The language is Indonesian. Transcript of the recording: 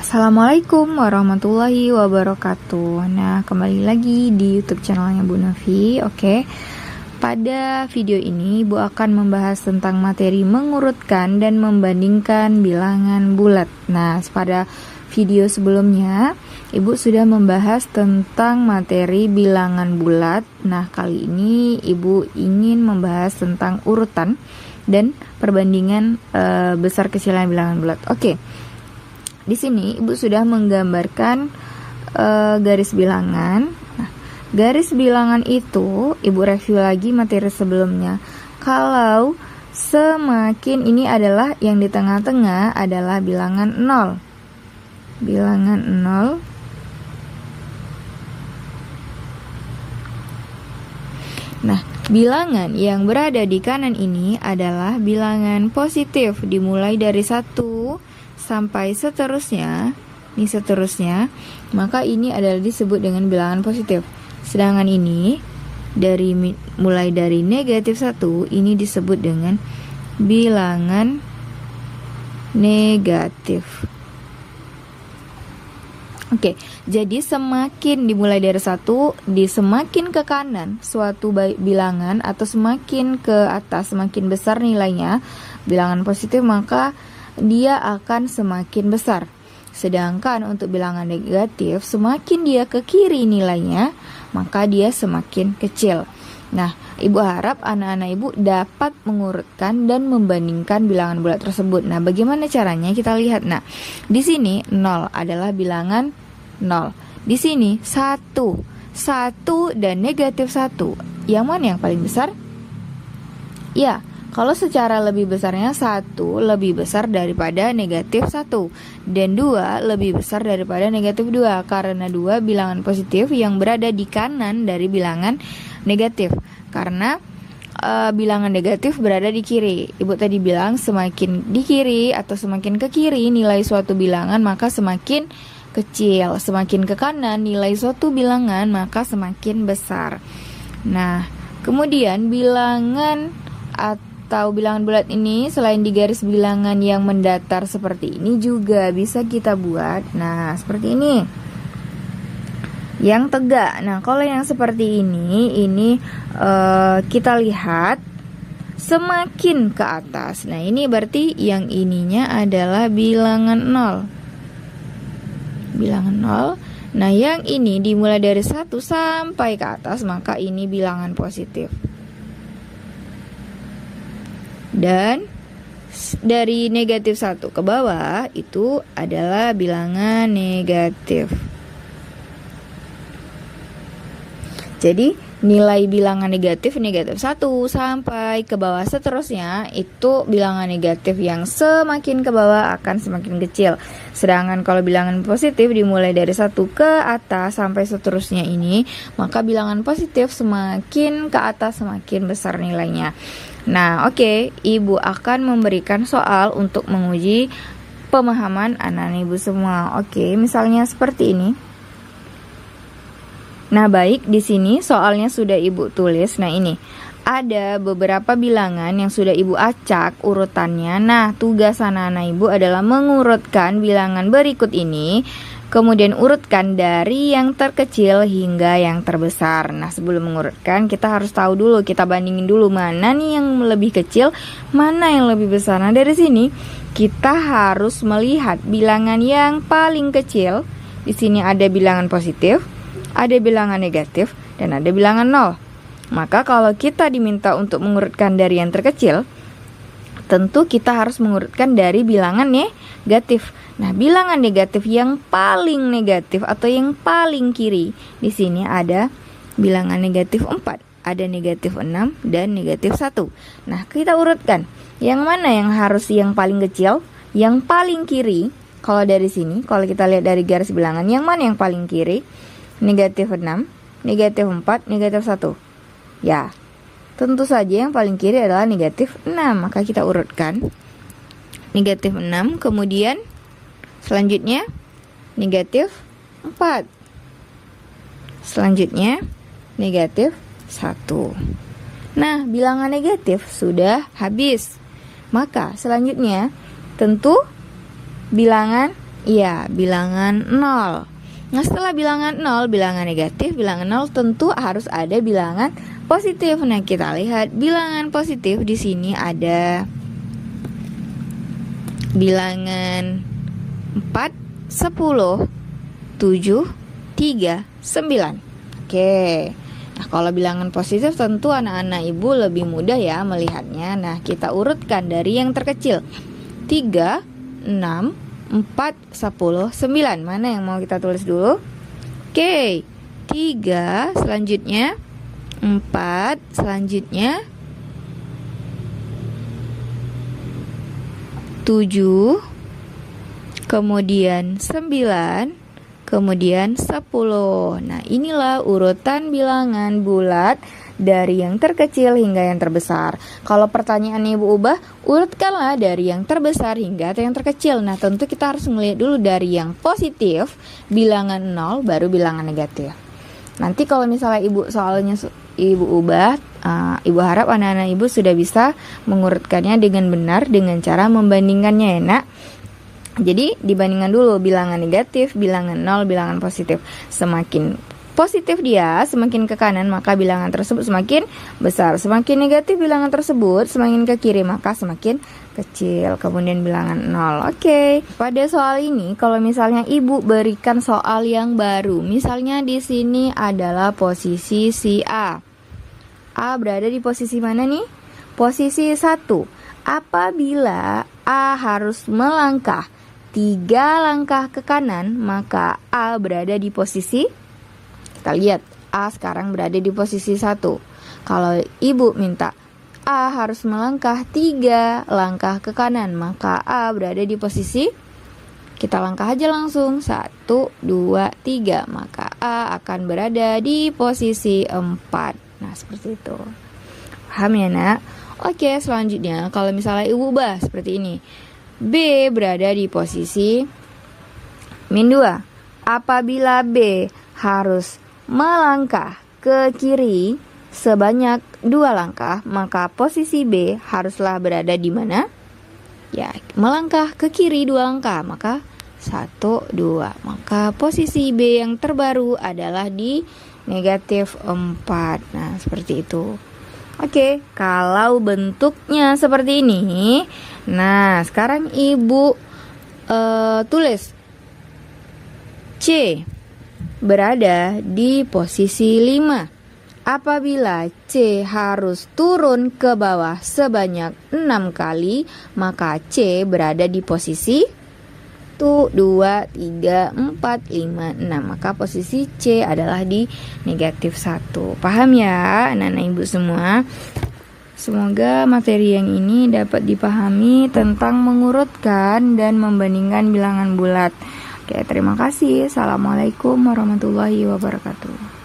Assalamualaikum warahmatullahi wabarakatuh. Nah, kembali lagi di YouTube channelnya Bu Novi. Oke. Pada video ini Ibu akan membahas tentang materi mengurutkan dan membandingkan bilangan bulat. Nah, pada video sebelumnya Ibu sudah membahas tentang materi bilangan bulat. Nah, kali ini Ibu ingin membahas tentang urutan dan perbandingan besar kecilnya bilangan bulat. Oke. Di sini Ibu sudah menggambarkan garis bilangan. Nah, garis bilangan itu Ibu review lagi materi sebelumnya. Kalau semakin ini adalah yang di tengah-tengah adalah bilangan 0. Bilangan 0. Nah, bilangan yang berada di kanan ini adalah bilangan positif dimulai dari 1 sampai seterusnya, maka ini adalah disebut dengan bilangan positif. Sedangkan ini mulai dari negatif 1 ini disebut dengan bilangan negatif. Oke, jadi semakin dimulai dari 1, semakin ke kanan suatu bilangan atau semakin ke atas, semakin besar nilainya bilangan positif, maka dia akan semakin besar. Sedangkan untuk bilangan negatif, semakin dia ke kiri nilainya, maka dia semakin kecil. Nah, Ibu harap anak-anak Ibu dapat mengurutkan dan membandingkan bilangan bulat tersebut. Nah, bagaimana caranya? Kita lihat. Nah, di sini 0 adalah bilangan 0. Di sini 1 dan negatif 1. Yang mana yang paling besar? Ya, kalau secara lebih besarnya 1 lebih besar daripada negatif 1 dan 2 lebih besar daripada negatif 2, karena 2 bilangan positif yang berada di kanan dari bilangan negatif, karena bilangan negatif berada di kiri. Ibu tadi bilang semakin di kiri atau semakin ke kiri nilai suatu bilangan maka semakin kecil, semakin ke kanan nilai suatu bilangan maka semakin besar. Nah, kemudian bilangan atau bilangan bulat ini selain di garis bilangan yang mendatar seperti ini juga bisa kita buat. Nah, seperti ini. Yang tegak. Nah, kalau yang seperti ini kita lihat semakin ke atas. Nah, ini berarti yang ininya adalah bilangan 0. Bilangan 0. Nah, yang ini dimulai dari 1 sampai ke atas, maka ini bilangan positif. Dan dari negatif 1 ke bawah itu adalah bilangan negatif. Jadi nilai bilangan negatif 1 sampai ke bawah seterusnya itu bilangan negatif yang semakin ke bawah akan semakin kecil. Sedangkan kalau bilangan positif dimulai dari 1 ke atas sampai seterusnya ini, maka bilangan positif semakin ke atas semakin besar nilainya. Nah, oke, Ibu akan memberikan soal untuk menguji pemahaman anak-anak Ibu semua. Oke, misalnya seperti ini. Nah, baik, di sini soalnya sudah Ibu tulis. Nah, ini ada beberapa bilangan yang sudah Ibu acak urutannya. Nah, tugas anak-anak Ibu adalah mengurutkan bilangan berikut ini, kemudian urutkan dari yang terkecil hingga yang terbesar. Nah, sebelum mengurutkan kita harus tahu dulu, kita bandingin dulu mana nih yang lebih kecil, mana yang lebih besar. Nah, dari sini kita harus melihat bilangan yang paling kecil. Di sini ada bilangan positif, ada bilangan negatif, dan ada bilangan 0. Maka kalau kita diminta untuk mengurutkan dari yang terkecil, tentu kita harus mengurutkan dari bilangan negatif. Nah, bilangan negatif yang paling negatif atau yang paling kiri, di sini ada bilangan negatif 4, ada negatif 6, dan negatif 1. Nah, kita urutkan. Yang mana yang harus yang paling kecil? Yang paling kiri. Kalau dari sini, kalau kita lihat dari garis bilangan, yang mana yang paling kiri? Negatif 6, negatif 4, negatif 1. Ya, tentu saja yang paling kiri adalah negatif 6. Maka kita urutkan negatif 6, kemudian selanjutnya negatif 4. Selanjutnya negatif 1. Nah, bilangan negatif sudah habis. Maka selanjutnya tentu bilangan Iya, bilangan 0. Nah, setelah bilangan 0, bilangan negatif, bilangan 0 tentu harus ada bilangan positif. Nah, kita lihat bilangan positif di sini ada bilangan 4, 10, 7, 3, 9. Oke. Nah, kalau bilangan positif tentu anak-anak ibu lebih mudah ya melihatnya. Nah, kita urutkan dari yang terkecil. 3, 6, 4, 10, 9. Mana yang mau kita tulis dulu? Oke. 3, selanjutnya 4, selanjutnya 7, kemudian 9, kemudian 10. Nah, inilah urutan bilangan bulat dari yang terkecil hingga yang terbesar. Kalau pertanyaannya Ibu ubah, urutkanlah dari yang terbesar hingga yang terkecil. Nah, tentu kita harus melihat dulu dari yang positif, bilangan 0, baru bilangan negatif. Nanti kalau misalnya Ibu soalnya Ibu ubah, Ibu harap anak-anak Ibu sudah bisa mengurutkannya dengan benar dengan cara membandingkannya ya, Nak. Jadi dibandingkan dulu bilangan negatif, bilangan 0, bilangan positif. Semakin positif dia, semakin ke kanan maka bilangan tersebut semakin besar. Semakin negatif bilangan tersebut semakin ke kiri maka semakin kecil. Kemudian bilangan 0. Oke. Pada soal ini kalau misalnya Ibu berikan soal yang baru, misalnya di sini adalah posisi si A. A berada di posisi mana nih? Posisi 1. Apabila A harus melangkah 3 langkah ke kanan, maka A berada di posisi, kita lihat A sekarang berada di posisi 1. Kalau Ibu minta A harus melangkah 3 langkah ke kanan, maka A berada di posisi, kita langkah aja langsung 1, 2, 3, maka A akan berada di posisi 4. Nah, seperti itu. Paham ya, Nak? Oke, selanjutnya kalau misalnya Ibu ubah seperti ini. B berada di posisi min 2. Apabila B harus melangkah ke kiri sebanyak 2 langkah, maka posisi B haruslah berada di mana? Ya, melangkah ke kiri 2 langkah, maka 1, 2. Maka posisi B yang terbaru adalah di negatif 4. Nah, seperti itu. Oke, kalau bentuknya seperti ini, nah sekarang Ibu tulis C berada di posisi 5. Apabila C harus turun ke bawah sebanyak 6 kali, maka C berada di posisi 1, 2, 3, 4, 5, 6. Maka posisi C adalah di negatif 1. Paham ya anak-anak Ibu semua? Semoga materi yang ini dapat dipahami tentang mengurutkan dan membandingkan bilangan bulat. Oke, terima kasih. Assalamualaikum warahmatullahi wabarakatuh.